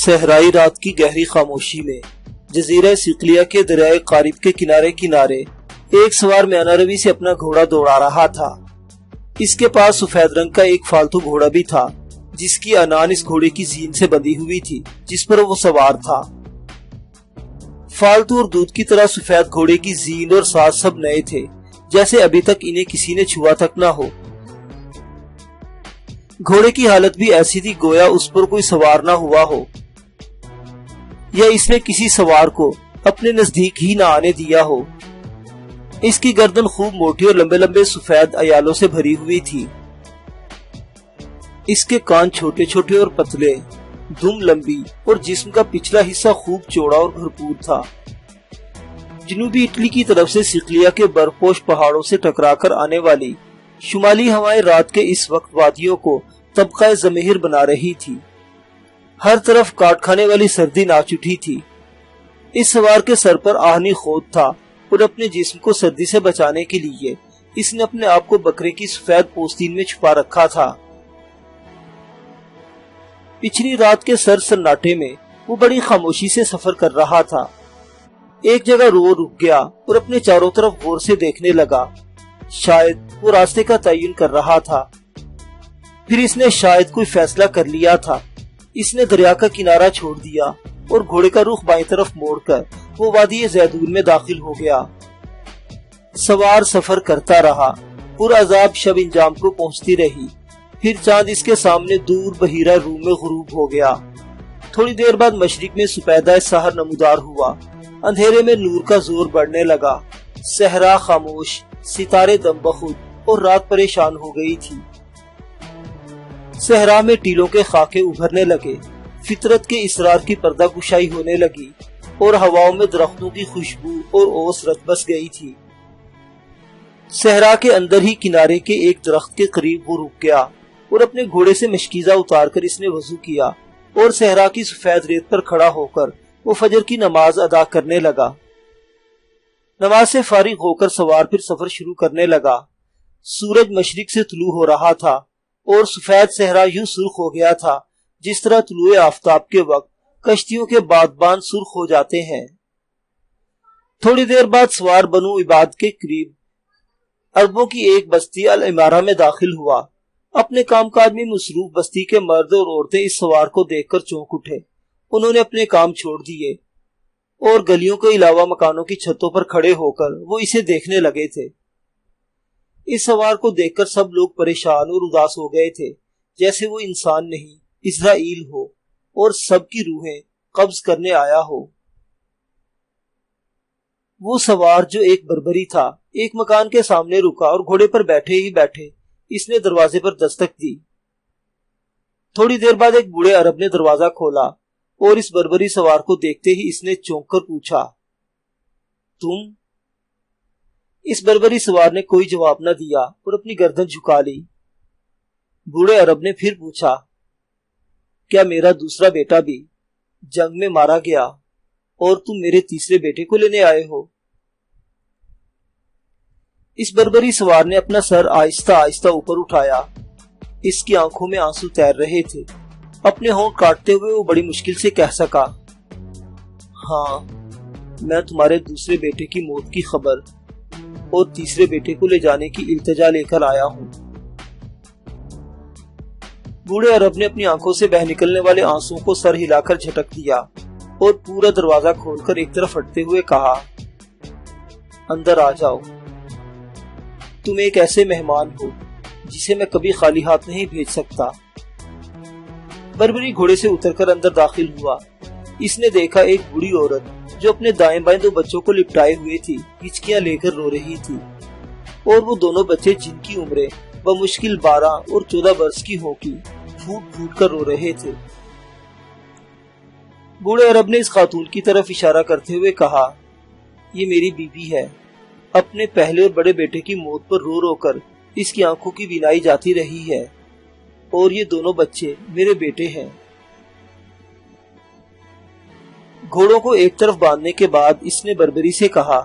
صحرائی رات کی گہری خاموشی میں جزیرہ سقلیہ کے دریائے قارب کے کنارے کنارے ایک سوار میانہ روی سے اپنا گھوڑا دوڑا رہا تھا۔ اس کے پاس سفید رنگ کا ایک فالتو گھوڑا بھی تھا جس کی انان اس گھوڑے کی زین سے بندھی ہوئی تھی جس پر وہ سوار تھا۔ فالتو اور دودھ کی طرح سفید گھوڑے کی زین اور ساز سب نئے تھے، جیسے ابھی تک انہیں کسی نے چھوا تک نہ ہو۔ گھوڑے کی حالت بھی ایسی تھی گویا اس پر کوئی سوار نہ ہوا ہو، یا اس نے کسی سوار کو اپنے نزدیک ہی نہ آنے دیا ہو۔ اس کی گردن خوب موٹی اور لمبے لمبے سفید ایالوں سے بھری ہوئی تھی۔ اس کے کان چھوٹے چھوٹے اور پتلے، دم لمبی اور جسم کا پچھلا حصہ خوب چوڑا اور بھرپور تھا۔ جنوبی اٹلی کی طرف سے سقلیہ کے برف پوش پہاڑوں سے ٹکرا کر آنے والی شمالی ہوائیں رات کے اس وقت وادیوں کو طبقہ زمہر بنا رہی تھی۔ ہر طرف کاٹ کھانے والی سردی ناچ اٹھی تھی۔ اس سوار کے سر پر آہنی خود تھا اور اپنے جسم کو سردی سے بچانے کے لیے اس نے اپنے آپ کو بکرے کی سفید پوستین میں چھپا رکھا تھا۔ پچھلی رات کے سر سناٹے میں وہ بڑی خاموشی سے سفر کر رہا تھا۔ ایک جگہ رک گیا اور اپنے چاروں طرف غور سے دیکھنے لگا۔ شاید وہ راستے کا تعین کر رہا تھا۔ پھر اس نے شاید کوئی فیصلہ کر لیا تھا۔ اس نے دریا کا کنارہ چھوڑ دیا اور گھوڑے کا رخ بائیں طرف موڑ کر وہ وادی زیتون میں داخل ہو گیا۔ سوار سفر کرتا رہا۔ پرعذاب شب انجام کو پہنچتی رہی۔ پھر چاند اس کے سامنے دور بحیرہ روم میں غروب ہو گیا۔ تھوڑی دیر بعد مشرق میں سپیدہ سحر نمودار ہوا۔ اندھیرے میں نور کا زور بڑھنے لگا۔ صحرا خاموش، ستارے دم بخود اور رات پریشان ہو گئی تھی۔ صحرا میں ٹیلوں کے خاکے ابھرنے لگے، فطرت کے اسرار کی پردہ کشائی ہونے لگی اور ہواؤں میں درختوں کی خوشبو اور اوس رت بس گئی تھی۔ صحرا کے اندر ہی کنارے کے ایک درخت کے قریب وہ رک گیا اور اپنے گھوڑے سے مشکیزہ اتار کر اس نے وضو کیا اور صحرا کی سفید ریت پر کھڑا ہو کر وہ فجر کی نماز ادا کرنے لگا۔ نماز سے فارغ ہو کر سوار پھر سفر شروع کرنے لگا۔ سورج مشرق سے طلوع ہو رہا تھا اور سفید صحرا یوں سرخ ہو گیا تھا جس طرح طلوع آفتاب کے وقت کشتیوں کے بادبان سرخ ہو جاتے ہیں۔ تھوڑی دیر بعد سوار بنو عباد کے قریب عربوں کی ایک بستی العمارہ میں داخل ہوا۔ اپنے کام کاج میں مصروف بستی کے مرد اور عورتیں اس سوار کو دیکھ کر چونک اٹھے۔ انہوں نے اپنے کام چھوڑ دیے اور گلیوں کے علاوہ مکانوں کی چھتوں پر کھڑے ہو کر وہ اسے دیکھنے لگے تھے۔ اس سوار کو دیکھ کر سب لوگ پریشان اور اداس ہو گئے تھے، جیسے وہ انسان نہیں اسرائیل ہو اور سب کی روحیں قبض کرنے آیا ہو۔ وہ سوار جو ایک بربری تھا ایک مکان کے سامنے رکا اور گھوڑے پر بیٹھے ہی بیٹھے اس نے دروازے پر دستک دی۔ تھوڑی دیر بعد ایک بوڑھے عرب نے دروازہ کھولا اور اس بربری سوار کو دیکھتے ہی اس نے چونک کر پوچھا، تم؟ اس بربری سوار نے کوئی جواب نہ دیا اور اپنی گردن جھکا لی۔ بوڑھے عرب نے پھر پوچھا، کیا میرا دوسرا بیٹا بھی جنگ میں مارا گیا اور تم میرے تیسرے بیٹے کو لینے آئے ہو؟ اس بربری سوار نے اپنا سر آہستہ آہستہ اوپر اٹھایا۔ اس کی آنکھوں میں آنسو تیر رہے تھے۔ اپنے ہونٹ کاٹتے ہوئے وہ بڑی مشکل سے کہہ سکا، ہاں، میں تمہارے دوسرے بیٹے کی موت کی خبر اور تیسرے بیٹے کو لے جانے کی التجا لے کر آیا ہوں۔ بوڑھے عرب نے اپنی آنکھوں سے بہہ نکلنے والے آنسوؤں کو سر ہلا کر جھٹک دیا اور پورا دروازہ کھول کر ایک طرف ہٹتے ہوئے کہا، اندر آ جاؤ۔ تم ایک ایسے مہمان ہو جسے میں کبھی خالی ہاتھ نہیں بھیج سکتا۔ بربری گھوڑے سے اتر کر اندر داخل ہوا۔ اس نے دیکھا ایک بوڑھی عورت جو اپنے دائیں بائیں دو بچوں کو لپٹائے ہوئے تھی، ہچکیاں لے کر رو رہی تھی، اور وہ دونوں بچے جن کی عمریں بمشکل 12 اور 14 برس کی ہوگی پھوٹ پھوٹ کر رو رہے تھے۔ بوڑھے عرب نے اس خاتون کی طرف اشارہ کرتے ہوئے کہا، یہ میری بیوی ہے۔ اپنے پہلے اور بڑے بیٹے کی موت پر رو رو کر اس کی آنکھوں کی بینائی جاتی رہی ہے، اور یہ دونوں بچے میرے بیٹے ہیں۔ گھوڑوں کو ایک طرف باندھنے کے بعد اس نے بربری سے کہا،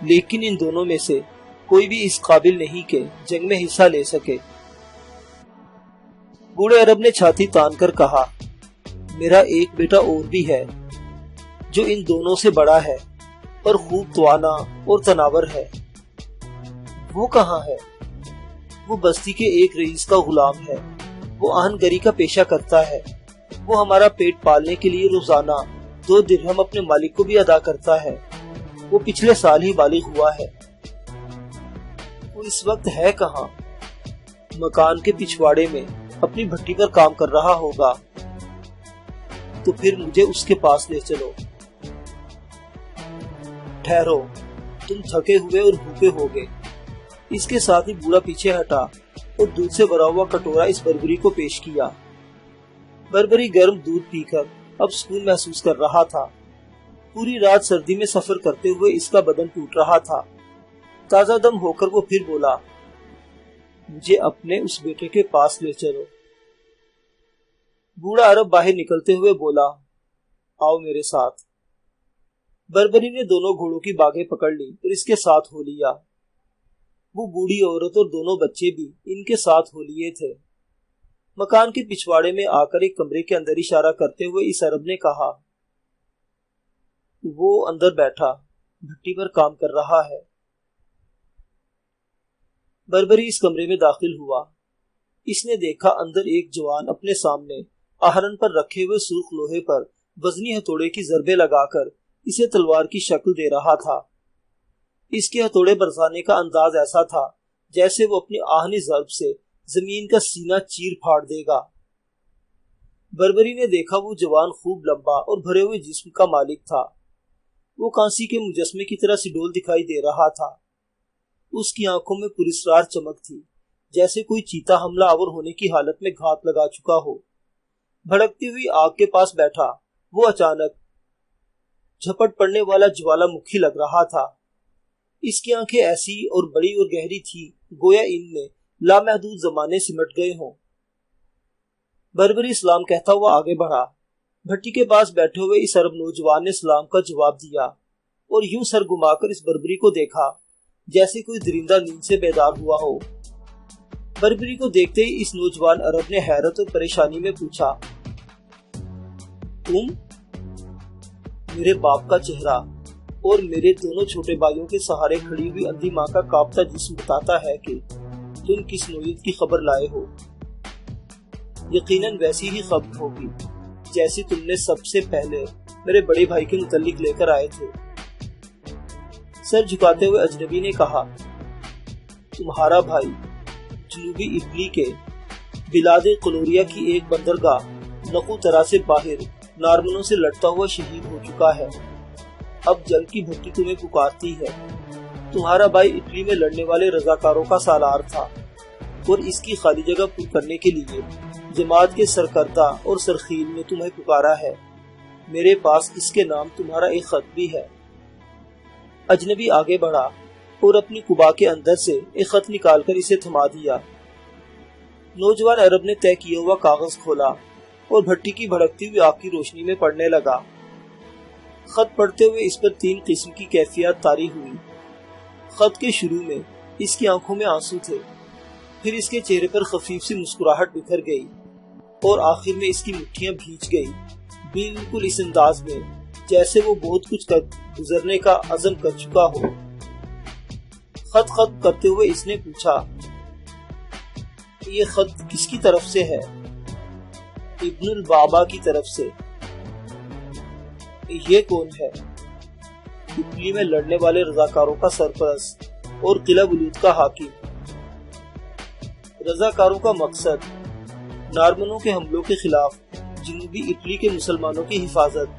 لیکن ان دونوں میں سے کوئی بھی اس قابل نہیں کہ جنگ میں حصہ لے سکے۔ بوڑھے عرب نے چھاتی تان کر کہا، میرا ایک بیٹا اور بھی ہے جو ان دونوں سے بڑا ہے اور خوب توانا اور تناور ہے۔ وہ کہاں ہے؟ وہ بستی کے ایک رئیس کا غلام ہے۔ وہ آہن گری کا پیشہ کرتا ہے۔ وہ ہمارا پیٹ پالنے کے لیے روزانہ 2 درہم اپنے مالک کو بھی ادا کرتا ہے۔ وہ پچھلے سال ہی بالغ ہوا ہے۔ وہ اس وقت ہے کہاں؟ مکان کے پچھواڑے میں اپنی بھٹی پر کام کر رہا ہوگا۔ تو پھر مجھے اس کے پاس لے چلو۔ ٹھہرو، تم تھکے ہوئے اور بھوکے ہوگے۔ اس کے ساتھ ہی بوڑھا پیچھے ہٹا اور دودھ سے بھرا ہوا کٹورا اس بربری کو پیش کیا۔ بربری گرم دودھ پی کر اب سکون محسوس کر رہا تھا۔ پوری رات سردی میں سفر کرتے ہوئے اس کا بدن ٹوٹ رہا تھا۔ تازہ دم ہو کر وہ پھر بولا، مجھے اپنے اس بیٹے کے پاس لے چلو۔ بوڑھا عرب باہر نکلتے ہوئے بولا، آؤ میرے ساتھ۔ بربری نے دونوں گھوڑوں کی باگیں پکڑ لی اور اس کے ساتھ ہو لیا۔ وہ بوڑھی عورت اور دونوں بچے بھی ان کے ساتھ ہو لیے تھے۔ مکان کے پچھواڑے میں آ کر ایک کمرے کے اندر اشارہ کرتے ہوئے اس عرب نے کہا، وہ اندر بیٹھا بھٹی پر کام کر رہا ہے۔ بربری اس کمرے میں داخل ہوا۔ اس نے دیکھا اندر ایک جوان اپنے سامنے آہرن پر رکھے ہوئے سرخ لوہے پر وزنی ہتھوڑے کی ضربیں لگا کر اسے تلوار کی شکل دے رہا تھا۔ اس کے ہتھوڑے برسانے کا انداز ایسا تھا جیسے وہ اپنی آہنی ضرب سے زمین کا سینہ چیر پھاڑ دے گا۔ بربری نے دیکھا وہ جوان خوب لمبا اور بھرے ہوئے جسم کا مالک تھا۔ وہ کانسی کے مجسمے کی طرح سڈول دکھائی دے رہا تھا۔ اس کی آنکھوں میں پراسرار چمک تھی، جیسے کوئی چیتا حملہ آور ہونے کی حالت میں گھات لگا چکا ہو۔ بھڑکتی ہوئی آگ کے پاس بیٹھا وہ اچانک جھپٹ پڑنے والا جوالا مکھی لگ رہا تھا۔ اس کی آنکھیں ایسی اور بڑی اور گہری تھی گویا ان میں لامحدود زمانے سمٹ گئے ہوں۔ بربری سلام کہتا ہوا آگے بڑھا۔ بھٹی کے پاس بیٹھے ہوئے اس عرب نوجوان نے سلام کا جواب دیا اور یوں سر گھما کر اس بربری کو دیکھا جیسے کوئی درندہ نیند سے بیدار ہوا ہو۔ بربری کو دیکھتے ہی اس نوجوان عرب نے حیرت اور پریشانی میں پوچھا، تم؟ میرے باپ کا چہرہ اور میرے دونوں چھوٹے بھائیوں کے سہارے کھڑی ہوئی اندھی ماں کا کانپتا جسم بتاتا ہے کہ تم کس نوعیت کی خبر لائے ہو۔ یقیناً ویسی ہی خبر ہوگی جیسی تم نے سب سے پہلے میرے بڑے بھائی کے متعلق لے کر آئے تھے۔ سر جھکاتے ہوئے اجنبی نے کہا، تمہارا بھائی جنوبی اٹلی کے بلاد کلوریا کی ایک بندرگاہ نقو ترا سے باہر نارمنوں سے لڑتا ہوا شہید ہو چکا ہے۔ اب جنگ کی بھٹی تمہیں پکارتی ہے۔ تمہارا بھائی اٹلی میں لڑنے والے رضاکاروں کا سالار تھا اور اس کی خالی جگہ پر کرنے کے لیے جماعت کے سرکردہ اور سرخیل نے تمہیں پکارا ہے۔ میرے پاس اس کے نام تمہارا ایک خط بھی ہے۔ اجنبی آگے بڑھا اور اپنی قبا کے اندر سے ایک خط نکال کر اسے تھما دیا۔ نوجوان عرب نے طے کیا ہوا کاغذ کھولا اور بھٹی کی بھڑکتی ہوئی آگ کی روشنی میں پڑھنے لگا۔ خط پڑھتے ہوئے اس پر 3 قسم کی کیفیات طاری ہوئی۔ خط کے شروع میں اس کی آنکھوں میں آنسو تھے، پھر اس کے چہرے پر خفیف سی مسکراہٹ بکھر گئی اور آخر میں اس کی مٹھیاں بھیج گئی، بالکل اس انداز میں جیسے وہ بہت کچھ کر گزرنے کا عزم کر چکا ہو۔ خط ختم کرتے ہوئے اس نے پوچھا، یہ خط کس کی طرف سے ہے؟ ابن البابا کی طرف سے۔ یہ کون ہے؟ اٹلی میں لڑنے والے رضاکاروں کا سرپرست اور قلعہ بلود کا حاکم۔ رضاکاروں کا مقصد نارمنوں کے حملوں کے خلاف جنوبی اٹلی کے مسلمانوں کی حفاظت۔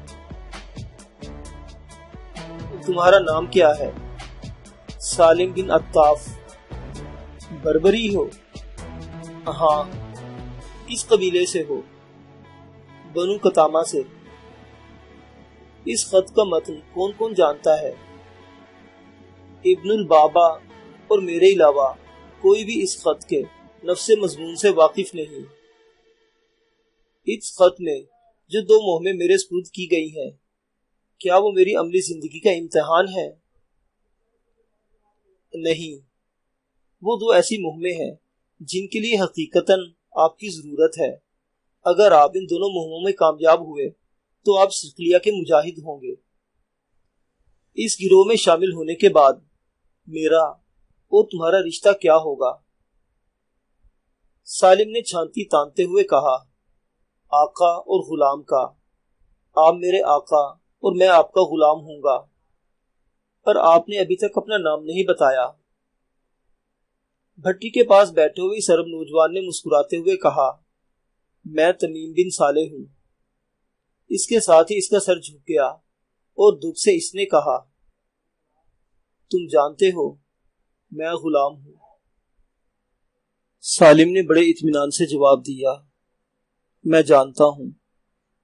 تمہارا نام کیا ہے؟ سالم بن عطاف۔ بربری ہو؟ ہاں۔ کس قبیلے سے ہو؟ بنو قتامہ سے۔ اس خط کا متن کون کون جانتا ہے؟ ابن البابا اور میرے علاوہ کوئی بھی اس خط کے نفس مضمون سے واقف نہیں۔ اس خط میں جو 2 مہمیں میرے سپرد کی گئی ہیں، کیا وہ میری عملی زندگی کا امتحان ہے؟ نہیں، وہ 2 ایسی مہمیں ہیں جن کے لیے حقیقتاً آپ کی ضرورت ہے۔ اگر آپ ان دونوں مہموں میں کامیاب ہوئے تو آپ صقلیہ کے مجاہد ہوں گے۔ اس گروہ میں شامل ہونے کے بعد میرا اور تمہارا رشتہ کیا ہوگا؟ سالم نے چھانتی تانتے ہوئے کہا، آقا اور غلام کا۔ آپ میرے آقا اور میں آپ کا غلام ہوں گا، پر آپ نے ابھی تک اپنا نام نہیں بتایا۔ بھٹی کے پاس بیٹھے ہوئے اس عرب نوجوان نے مسکراتے ہوئے کہا، میں تمیم بن صالح ہوں۔ اس کے ساتھ ہی اس کا سر جھک گیا اور دکھ سے اس نے کہا، تم جانتے ہو میں غلام ہوں۔ سالم نے بڑے اطمینان سے جواب دیا، میں جانتا ہوں،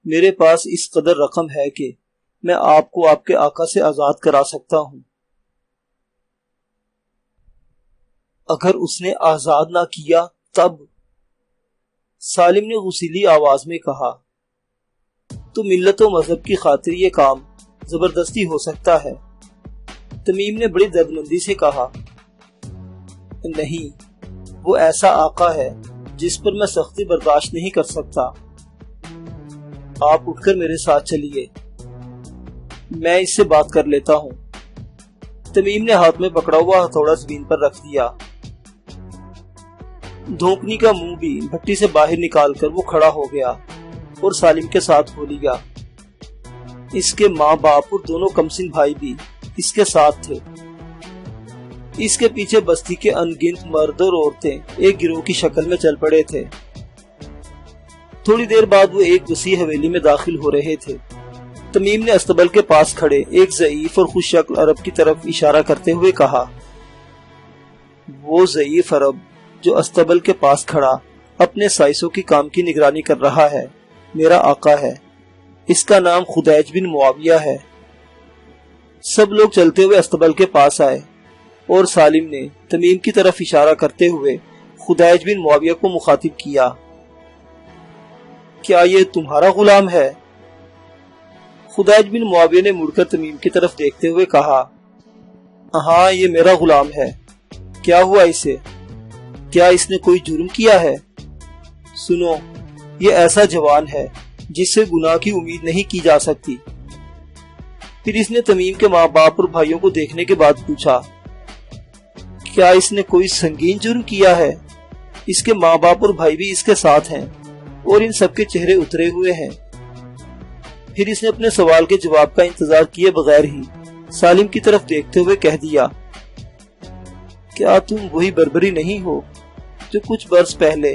میرے پاس اس قدر رقم ہے کہ میں آپ کو آپ کے آقا سے آزاد کرا سکتا ہوں۔ اگر اس نے آزاد نہ کیا تب؟ سالم نے غصیلی آواز میں کہا، تو ملت و مذہب کی خاطر یہ کام زبردستی ہو سکتا ہے؟ تمیم نے بڑی دردمندی سے کہا، نہیں، وہ ایسا آقا ہے جس پر میں سختی برداشت نہیں کر سکتا۔ آپ اٹھ کر میرے ساتھ چلیے، میں اس سے بات کر لیتا ہوں۔ تمیم نے ہاتھ میں پکڑا ہوا ہتھوڑا زمین پر رکھ دیا۔ دھونکنی کا منہ بھی بھٹی سے باہر نکال کر وہ کھڑا ہو گیا اور سالم کے ساتھ ہو لیا۔ اس کے ماں باپ اور دونوں کمسن بھائی بھی اس کے ساتھ تھے۔ اس کے پیچھے بستی کے ان گنت مرد اور عورتیں ایک گروہ کی شکل میں چل پڑے تھے۔ تھوڑی دیر بعد وہ ایک وسیع حویلی میں داخل ہو رہے تھے۔ تمیم نے استبل کے پاس کھڑے ایک ضعیف اور خوش شکل عرب کی طرف اشارہ کرتے ہوئے کہا، وہ ضعیف عرب جو استبل کے پاس کھڑا اپنے سائسوں کی کام کی نگرانی کر رہا ہے میرا آقا ہے، اس کا نام خدیج بن معاویہ ہے۔ سب لوگ چلتے ہوئے استبل کے پاس آئے اور سالم نے تمیم کی طرف اشارہ کرتے ہوئے خدیج بن معاویہ کو مخاطب کیا، کیا یہ تمہارا غلام ہے؟ خدیج بن معاویہ نے مڑ کر تمیم کی طرف دیکھتے ہوئے کہا، ہاں یہ میرا غلام ہے۔ کیا ہوا اسے؟ کیا اس نے کوئی جرم کیا ہے؟ سنو، یہ ایسا جوان ہے جس سے گناہ کی امید نہیں کی جا سکتی۔ پھر اس نے تمیم کے ماں باپ اور بھائیوں کو دیکھنے کے بعد پوچھا، کیا اس نے کوئی سنگین جرم کیا ہے؟ اس کے ماں باپ اور بھائی بھی اس کے ساتھ ہیں اور ان سب کے چہرے اترے ہوئے ہیں۔ پھر اس نے اپنے سوال کے جواب کا انتظار کیے بغیر ہی سالم کی طرف دیکھتے ہوئے کہہ دیا، کیا تم وہی بربری نہیں ہو جو کچھ برس پہلے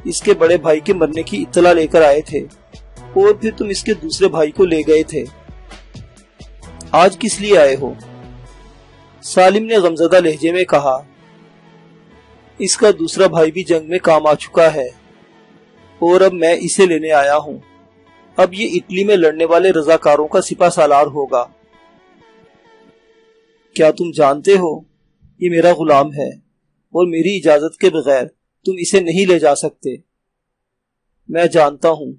اس کے بڑے بھائی کے مرنے کی اطلاع لے کر آئے تھے اور پھر تم اس کے دوسرے بھائی کو لے گئے تھے؟ آج کس لیے آئے ہو؟ سالم نے غمزدہ لہجے میں کہا، اس کا دوسرا بھائی بھی جنگ میں کام آ چکا ہے اور اب میں اسے لینے آیا ہوں۔ اب یہ اٹلی میں لڑنے والے رضاکاروں کا سپہ سالار ہوگا۔ کیا تم جانتے ہو یہ میرا غلام ہے اور میری اجازت کے بغیر تم اسے نہیں لے جا سکتے۔ میں جانتا ہوں،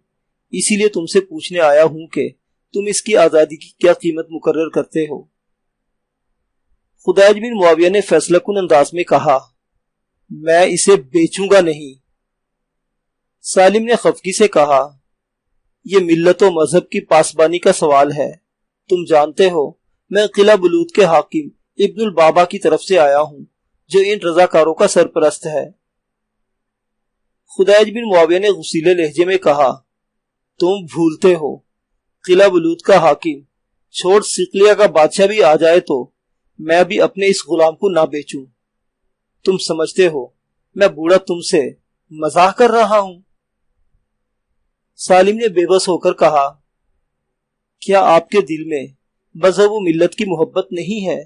اسی لیے تم سے پوچھنے آیا ہوں کہ تم اس کی آزادی کی کیا قیمت مقرر کرتے ہو؟ خدیج بن معاویہ نے فیصلہ کن انداز میں کہا، میں اسے بیچوں گا نہیں۔ سالم نے خفگی سے کہا، یہ ملت و مذہب کی پاسبانی کا سوال ہے۔ تم جانتے ہو میں قلعہ بلوط کے حاکم ابن البابا کی طرف سے آیا ہوں جو ان رضاکاروں کا سرپرست ہے۔ خدیج بن معاویہ نے غصیلے لہجے میں کہا، تم بھولتے ہو، قلعہ بلوط کا حاکم چھوڑ صقلیہ کا بادشاہ بھی آ جائے تو میں بھی اپنے اس غلام کو نہ بیچوں۔ تم سمجھتے ہو میں بوڑھا تم سے مزاح کر رہا ہوں؟ سالم نے بے بس ہو کر کہا، کیا آپ کے دل میں مذہب و ملت کی محبت نہیں ہے؟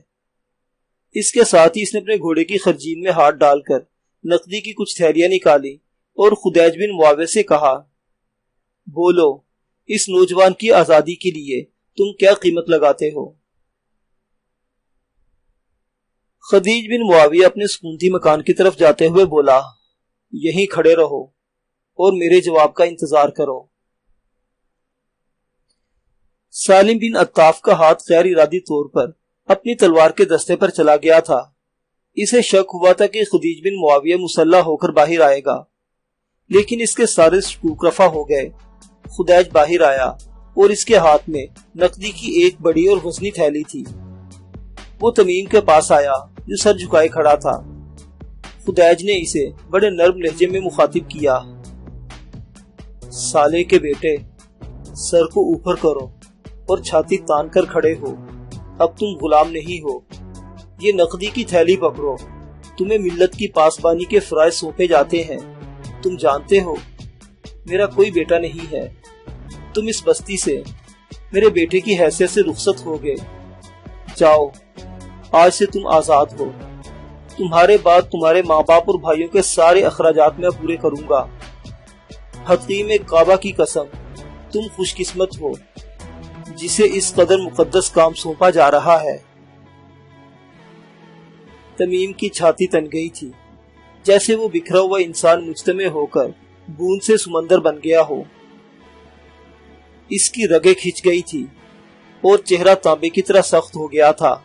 اس کے ساتھ ہی اس نے اپنے گھوڑے کی خرجین میں ہاتھ ڈال کر نقدی کی کچھ تھیلیاں نکالی اور خدیج بن معاویہ سے کہا، بولو، اس نوجوان کی آزادی کے لیے تم کیا قیمت لگاتے ہو؟ خدیج بن معاویہ اپنے سکونتی مکان کی طرف جاتے ہوئے بولا، یہیں کھڑے رہو اور میرے جواب کا انتظار کرو۔ سالم بن عطاف کا ہاتھ غیر ارادی طور پر اپنی تلوار کے دستے پر چلا گیا تھا۔ اسے شک ہوا تھا کہ خدیج بن معاویہ مسلح ہو کر باہر آئے گا، لیکن اس کے سارے شکوک رفع ہو گئے۔ خدیج باہر آیا اور اس کے ہاتھ میں نقدی کی ایک بڑی اور وزنی تھیلی تھی۔ وہ تمیم کے پاس آیا جو سر جھکائے کھڑا تھا۔ خدیج نے اسے بڑے نرم لہجے میں مخاطب کیا۔ سالے کے بیٹے، سر کو اوپر کرو اور چھاتی تان کر کھڑے ہو۔ اب تم غلام نہیں ہو۔ یہ نقدی کی تھیلی پکڑو۔ تمہیں ملت کی پاسبانی کے فرائض سونپے جاتے ہیں۔ تم جانتے ہو میرا کوئی بیٹا نہیں ہے۔ تم اس بستی سے میرے بیٹے کی حیثیت سے رخصت ہو گئے۔ جاؤ، آج سے تم آزاد ہو۔ تمہارے بعد تمہارے ماں باپ اور بھائیوں کے سارے اخراجات میں پورے کروں گا۔ حکیم کعبہ کی قسم، تم خوش قسمت ہو جسے اس قدر مقدس کام سونپا جا رہا ہے۔ تمیم کی چھاتی تن گئی تھی، جیسے وہ بکھرا ہوا انسان مجتمع ہو کر بوند سے سمندر بن گیا ہو۔ اس کی رگیں کھچ گئی تھی اور چہرہ تانبے کی طرح سخت ہو گیا تھا۔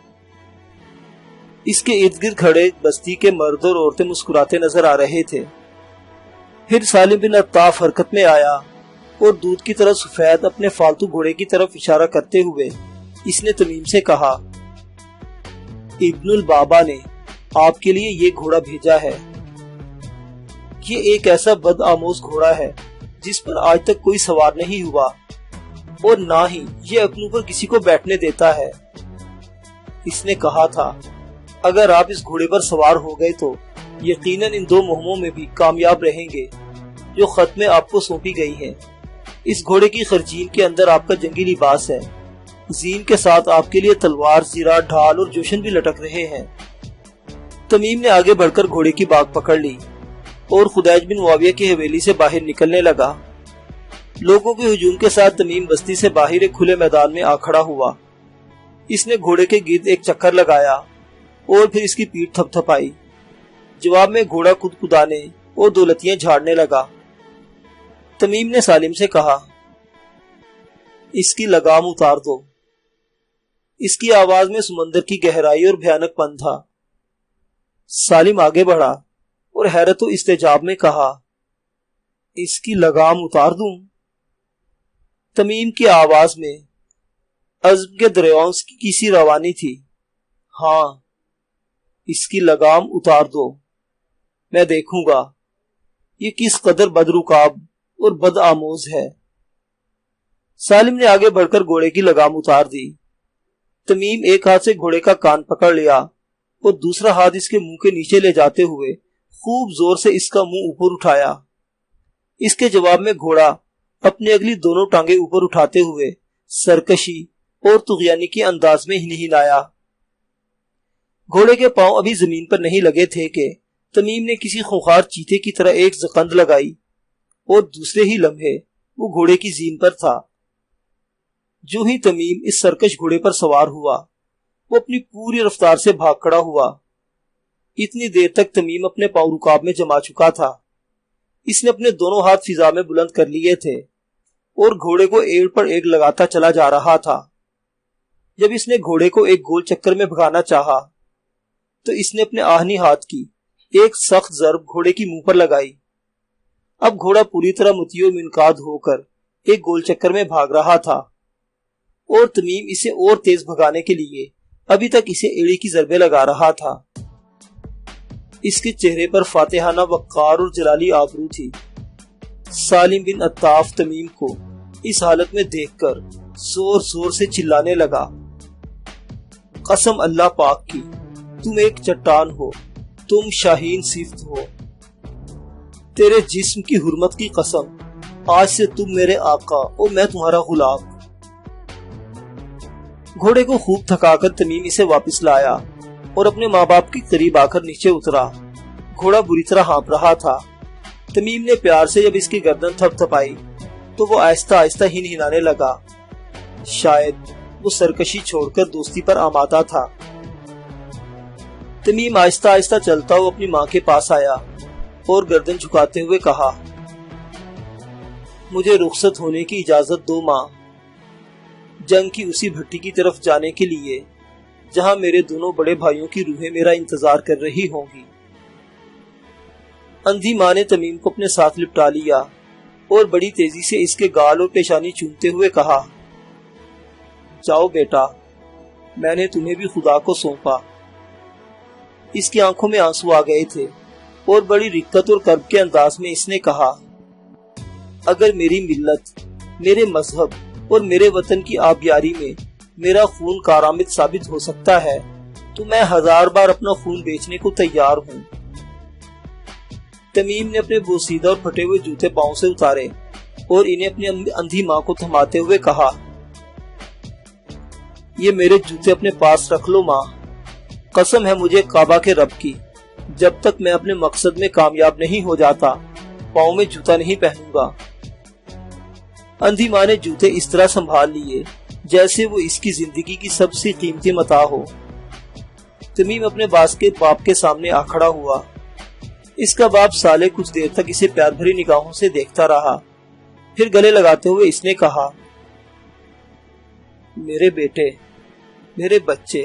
اس کے ارد گرد کھڑے بستی کے مرد اور عورتیں مسکراتے نظر آ رہے تھے۔ پھر سالم بن عطاف حرکت میں آیا اور دودھ کی طرح سفید اپنے فالتو گھوڑے کی طرف اشارہ کرتے ہوئے اس نے تمیم سے کہا، ابن البابا نے آپ کے لیے یہ گھوڑا بھیجا ہے۔ یہ ایک ایسا بد آموز گھوڑا ہے جس پر آج تک کوئی سوار نہیں ہوا اور نہ ہی یہ اپنوں پر کسی کو بیٹھنے دیتا ہے۔ اس نے کہا تھا اگر آپ اس گھوڑے پر سوار ہو گئے تو یقیناً ان 2 مہموں میں بھی کامیاب رہیں گے جو خط میں آپ کو سونپی گئی ہیں۔ اس گھوڑے کی خرچین کے اندر آپ کا جنگی لباس ہے۔ زین کے ساتھ آپ کے لیے تلوار، زرہ، ڈھال اور جوشن بھی لٹک رہے ہیں۔ تمیم نے آگے بڑھ کر گھوڑے کی باگ پکڑ لی اور خدیج بن معاویہ کی حویلی سے باہر نکلنے لگا۔ لوگوں کے ہجوم کے ساتھ تمیم بستی سے باہر ایک کھلے میدان میں آ کھڑا ہوا۔ اس نے گھوڑے کے گرد ایک چکر لگایا اور پھر اس کی پیٹھ تھپ تھپائی۔ جواب میں گھوڑا کدکدانے اور دولتیاں جھاڑنے لگا۔ تمیم نے سالم سے کہا، اس کی لگام اتار دو۔ اس کی آواز میں سمندر کی گہرائی اور بھیانک پن تھا۔ سالم آگے بڑھا اور حیرت و استعجاب میں کہا، اس کی لگام اتار دوں؟ تمیم کی آواز میں عزم کے دریاؤں کی کسی روانی تھی۔ ہاں، اس کی لگام اتار دو، میں دیکھوں گا یہ کس قدر بدرکاب اور بد آموز ہے۔ سالم نے آگے بڑھ کر گھوڑے کی لگام اتار دی۔ تمیم ایک ہاتھ سے گھوڑے کا کان پکڑ لیا اور دوسرا ہاتھ اس کے منہ کے نیچے لے جاتے ہوئے خوب زور سے اس کا منہ اوپر اٹھایا۔ اس کے جواب میں گھوڑا اپنی اگلی دونوں ٹانگیں اوپر اٹھاتے ہوئے سرکشی اور طغیانی کے انداز میں ہنہنایا۔ گھوڑے کے پاؤں ابھی زمین پر نہیں لگے تھے کہ تمیم نے کسی خونخوار چیتے کی طرح ایک زقند لگائی اور دوسرے ہی لمحے وہ گھوڑے کی زین پر تھا۔ جو ہی تمیم اس سرکش گھوڑے پر سوار ہوا، وہ اپنی پوری رفتار سے بھاگ کھڑا ہوا۔ اتنی دیر تک تمیم اپنے پاؤں رکاب میں جما چکا تھا۔ اس نے اپنے دونوں ہاتھ فضا میں بلند کر لیے تھے اور گھوڑے کو ایڑ پر ایڑ لگاتا چلا جا رہا تھا۔ جب اس نے گھوڑے کو ایک گول چکر میں بھگانا چاہا تو اس نے اپنے آہنی ہاتھ کی ایک سخت ضرب گھوڑے کی منہ پر لگائی۔ اب گھوڑا پوری طرح مطیع و منقاد ہو کر ایک گول چکر میں بھاگ رہا تھا اور تمیم اسے اور تیز بھگانے کے لیے ابھی تک اسے ایڑی کی ضربیں لگا رہا تھا۔ اس کے چہرے پر فاتحانہ وقار اور جلالی آبرو تھی۔ سالم بن عطاف تمیم کو اس حالت میں دیکھ کر زور زور سے چلانے لگا، قسم اللہ پاک کی، تم ایک چٹان ہو، تم شاہین صفت ہو، تیرے جسم کی حرمت کی قسم، آج سے تم میرے آقا اور میں تمہارا غلام۔ گھوڑے کو خوب تھکا کر تمیم اسے واپس لایا اور اپنے ماں باپ کے قریب آ کر نیچے اترا۔ گھوڑا بری طرح ہانپ رہا تھا۔ تمیم نے پیار سے جب اس کی گردن تھپ تھپائی تو وہ آہستہ آہستہ ہنہنانے لگا۔ شاید وہ سرکشی چھوڑ کر دوستی پر آمادہ تھا۔ تمیم آہستہ آہستہ چلتا ہوا اپنی ماں کے پاس آیا اور گردن جھکاتے ہوئے کہا، مجھے رخصت ہونے کی اجازت دو ماں، جنگ کی اسی بھٹی کی طرف جانے کے لیے جہاں میرے دونوں بڑے بھائیوں کی روحیں میرا انتظار کر رہی ہوں گی۔ اندھی ماں نے تمیم کو اپنے ساتھ لپٹا لیا اور بڑی تیزی سے اس کے گال اور پیشانی چومتے ہوئے کہا، جاؤ بیٹا، میں نے تمہیں بھی خدا کو سونپا۔ اس کی آنکھوں میں آنسو آ گئے تھے اور بڑی رقت اور کرب کے انداز میں اس نے کہا، اگر میری ملت، میرے مذہب اور میرے وطن کی آبیاری میں میرا خون کارآمد ثابت ہو سکتا ہے تو میں 1000 بار اپنا خون بیچنے کو تیار ہوں۔ تمیم نے اپنے بوسیدہ اور پھٹے ہوئے جوتے پاؤں سے اتارے اور انہیں اپنی اندھی ماں کو تھماتے ہوئے کہا، یہ میرے جوتے اپنے پاس رکھ لو ماں، قسم ہے مجھے کعبہ کے رب کی، جب تک میں اپنے مقصد میں کامیاب نہیں ہو جاتا پاؤں میں جوتا نہیں پہنوں گا۔ اندھی ماں نے جوتے اس طرح سنبھال لیے جیسے وہ اس کی زندگی کی سب سے قیمتی متاع ہو۔ تمیم اپنے باپ کے سامنے آ کھڑا ہوا۔ اس کا باپ صالح کچھ دیر تک اسے پیار بھری نگاہوں سے دیکھتا رہا، پھر گلے لگاتے ہوئے اس نے کہا، میرے بیٹے، میرے بچے،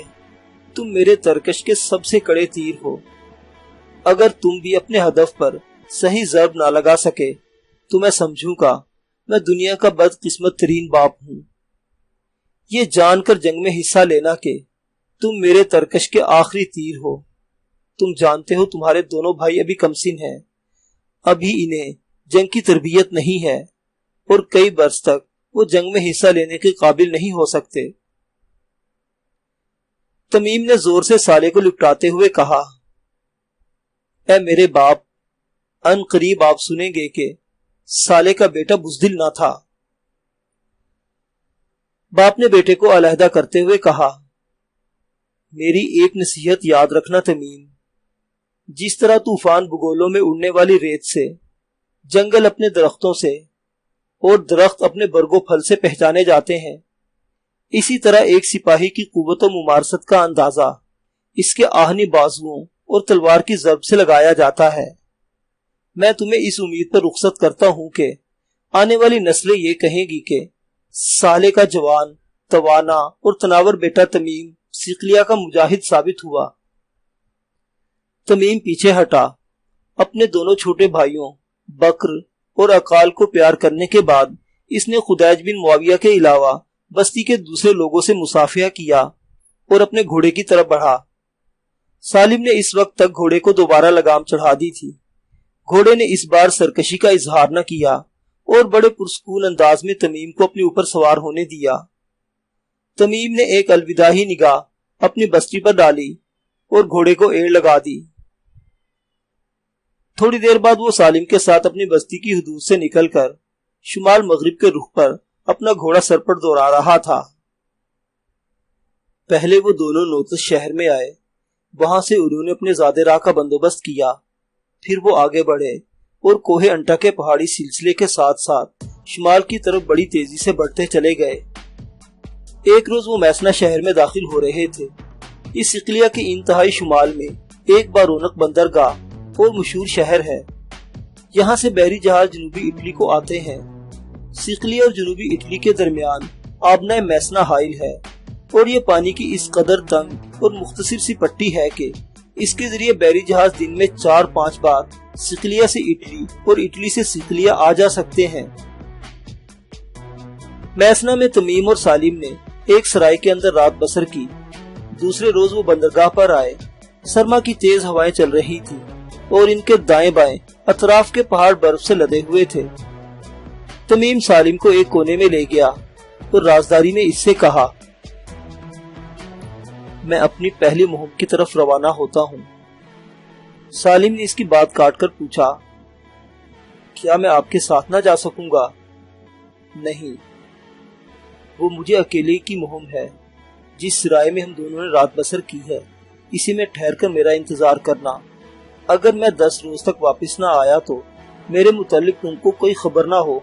تم میرے ترکش کے سب سے کڑے تیر ہو۔ اگر تم بھی اپنے ہدف پر صحیح ضرب نہ لگا سکے تو میں سمجھوں گا میں دنیا کا بدقسمت ترین باپ ہوں۔ یہ جان کر جنگ میں حصہ لینا کہ تم میرے ترکش کے آخری تیر ہو۔ تم جانتے ہو تمہارے دونوں بھائی ابھی کمسن ہیں، ابھی انہیں جنگ کی تربیت نہیں ہے اور کئی برس تک وہ جنگ میں حصہ لینے کے قابل نہیں ہو سکتے۔ تمیم نے زور سے صالح کو لپٹاتے ہوئے کہا، اے میرے باپ، ان قریب آپ سنیں گے کہ صالح کا بیٹا بزدل نہ تھا۔ باپ نے بیٹے کو علیحدہ کرتے ہوئے کہا، میری ایک نصیحت یاد رکھنا تمیم، جس طرح طوفان بگولوں میں اڑنے والی ریت سے، جنگل اپنے درختوں سے اور درخت اپنے برگ و پھل سے پہچانے جاتے ہیں، اسی طرح ایک سپاہی کی قوت و ممارست کا اندازہ اس کے آہنی بازوؤں اور تلوار کی ضرب سے لگایا جاتا ہے۔ میں تمہیں اس امید پر رخصت کرتا ہوں کہ آنے والی نسلیں یہ کہیں گی کہ صالح کا جوان، توانا اور تناور بیٹا تمیم صقلیہ کا مجاہد ثابت ہوا۔ تمیم پیچھے ہٹا۔ اپنے دونوں چھوٹے بھائیوں بکر اور عقال کو پیار کرنے کے بعد اس نے خدیج بن معاویہ کے علاوہ بستی کے دوسرے لوگوں سے مصافحہ کیا اور اپنے گھوڑے کی طرف بڑھا۔ سالم نے اس وقت تک گھوڑے کو دوبارہ لگام چڑھا دی تھی۔ گھوڑے نے اس بار سرکشی کا اظہار نہ کیا اور بڑے پرسکون انداز میں تمیم کو اپنے اوپر سوار ہونے دیا۔ تمیم نے ایک الوداعی نگاہ اپنی بستی پر ڈالی اور گھوڑے کو ایڑ لگا دی۔ تھوڑی دیر بعد وہ سالم کے ساتھ اپنی بستی کی حدود سے نکل کر شمال مغرب کے رخ پر اپنا گھوڑا سر پر دوڑا رہا تھا۔ پہلے وہ دونوں نوتس شہر میں آئے، وہاں سے انہوں نے اپنے زادے راہ کا بندوبست کیا، پھر وہ آگے بڑھے اور کوہ انٹا کے پہاڑی سلسلے کے ساتھ ساتھ شمال کی طرف بڑی تیزی سے بڑھتے چلے گئے۔ ایک روز وہ میسنا شہر میں داخل ہو رہے تھے۔ اس صقلیہ کے انتہائی شمال میں ایک بارونق بندرگاہ اور مشہور شہر ہے۔ یہاں سے بحری جہاز جنوبی اٹلی کو آتے ہیں۔ صقلیہ اور جنوبی اٹلی کے درمیان آبنہ میسنا حائل ہے اور یہ پانی کی اس قدر تنگ اور مختصر سی پٹی ہے کہ اس کے ذریعے بحری جہاز دن میں 4-5 بار صقلیہ سے اٹلی اور اٹلی سے صقلیہ آ جا سکتے ہیں۔ میسنا میں تمیم اور سالم نے ایک سرائے کے اندر رات بسر کی۔ دوسرے روز وہ بندرگاہ پر آئے۔ سرما کی تیز ہوائیں چل رہی تھی اور ان کے دائیں بائیں اطراف کے پہاڑ برف سے لدے ہوئے تھے۔ تمیم سالم کو ایک کونے میں لے گیا اور رازداری میں اس سے کہا، میں اپنی پہلی مہم کی طرف روانہ ہوتا ہوں۔ سالم نے اس کی بات کاٹ کر پوچھا، کیا میں آپ کے ساتھ نہ جا سکوں گا؟ نہیں، وہ مجھے اکیلے کی مہم ہے۔ جس سرائے میں ہم دونوں نے رات بسر کی ہے اسی میں ٹھہر کر میرا انتظار کرنا۔ اگر میں 10 روز تک واپس نہ آیا تو میرے متعلق تم کو کوئی خبر نہ ہو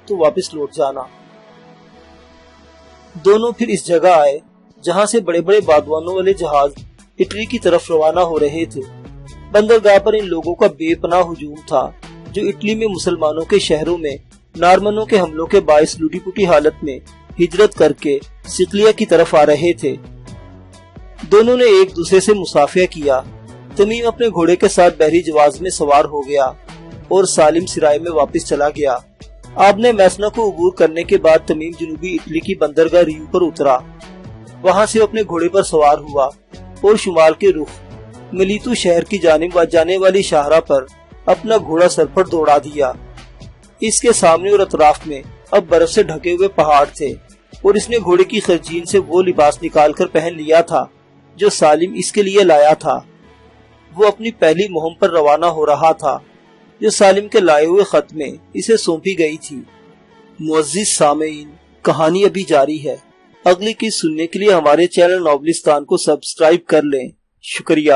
تو واپس لوٹ جانا۔ دونوں پھر اس جگہ آئے جہاں سے بڑے بڑے بادوانوں والے جہاز اٹلی کی طرف روانہ ہو رہے تھے۔ بندرگاہ پر ان لوگوں کا بے پناہ ہجوم تھا جو اٹلی میں مسلمانوں کے شہروں میں نارمنوں کے حملوں کے باعث لوٹی پوٹی حالت میں ہجرت کر کے صقلیہ کی طرف آ رہے تھے۔ دونوں نے ایک دوسرے سے مصافحہ کیا۔ تمیم اپنے گھوڑے کے ساتھ بحری جواز میں سوار ہو گیا اور سالم سرائے میں واپس چلا گیا۔ آپ نے میسنا کو عبور کرنے کے بعد تمیم جنوبی اٹلی کی بندرگاہ ریو پر اترا۔ وہاں سے اپنے گھوڑے پر سوار ہوا اور شمال کے رخ ملیتو شہر کی جانب جانے والی شاہراہ پر اپنا گھوڑا سر پر دوڑا دیا۔ اس کے سامنے اور اطراف میں اب برف سے ڈھکے ہوئے پہاڑ تھے اور اس نے گھوڑے کی خرچین سے وہ لباس نکال کر پہن لیا تھا جو سالم اس کے لیے لایا تھا۔ وہ اپنی پہلی مہم پر روانہ ہو رہا تھا جو سالم کے لائے ہوئے خط میں اسے سونپی گئی تھی۔ معزز سامعین، کہانی ابھی جاری ہے۔ اگلی قسط سننے کے لیے ہمارے چینل ناولستان کو سبسکرائب کر لیں۔ شکریہ۔